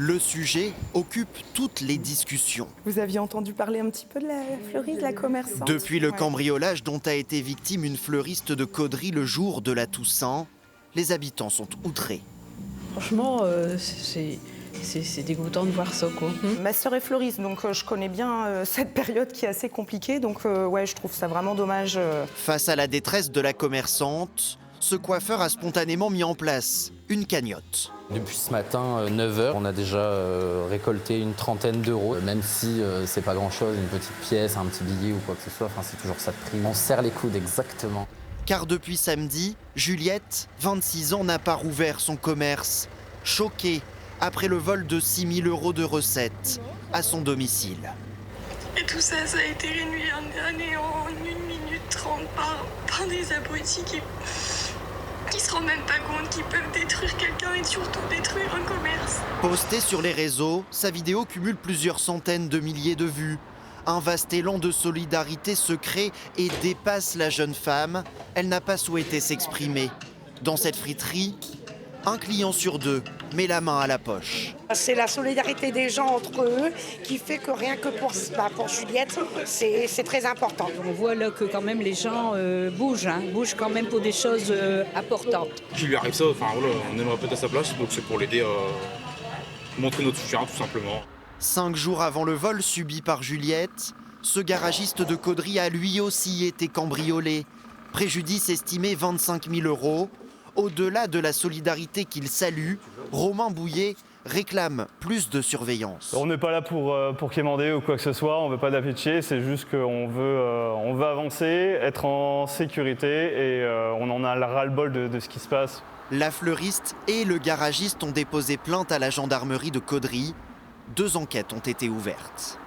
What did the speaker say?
Le sujet occupe toutes les discussions. Vous aviez entendu parler un petit peu de la fleuriste, de la commerçante? Depuis le Ouais. cambriolage dont a été victime une fleuriste de Caudry le jour de la Toussaint, les habitants sont outrés. Franchement, c'est dégoûtant de voir ça, quoi. Ma sœur est fleuriste, donc je connais bien cette période qui est assez compliquée. Donc ouais, je trouve ça vraiment dommage. Face à la détresse de la commerçante, ce coiffeur a spontanément mis en place une cagnotte. Depuis ce matin, 9h, on a déjà récolté une trentaine d'euros. Même si c'est pas grand-chose, une petite pièce, un petit billet ou quoi que ce soit, enfin, c'est toujours ça de prix. On serre les coudes, exactement. Car depuis samedi, Juliette, 26 ans, n'a pas rouvert son commerce. Choquée après le vol de 6 000 € de recettes à son domicile. Et tout ça, ça a été réduit à néant en 1 minute 30 par des abrutis qui se rendent même pas compte qu'ils peuvent détruire quelqu'un et surtout détruire un commerce. Postée sur les réseaux, sa vidéo cumule plusieurs centaines de milliers de vues. Un vaste élan de solidarité se crée et dépasse la jeune femme. Elle n'a pas souhaité s'exprimer. Dans cette friterie, un client sur deux met la main à la poche. C'est la solidarité des gens entre eux qui fait que rien que pour Juliette, c'est très important. On voit là que quand même les gens bougent quand même pour des choses importantes. Qui lui arrive ça, enfin voilà, on aimerait peut-être à sa place, donc c'est pour l'aider à montrer notre soutien tout simplement. 5 jours avant le vol subi par Juliette, ce garagiste de Caudry a lui aussi été cambriolé. Préjudice estimé 25 000 €. Au-delà de la solidarité qu'il salue, Romain Bouillet réclame plus de surveillance. On n'est pas là pour quémander ou quoi que ce soit, on ne veut pas d'afficher, c'est juste qu'on veut avancer, être en sécurité et on en a le ras-le-bol de ce qui se passe. La fleuriste et le garagiste ont déposé plainte à la gendarmerie de Caudry. 2 enquêtes ont été ouvertes.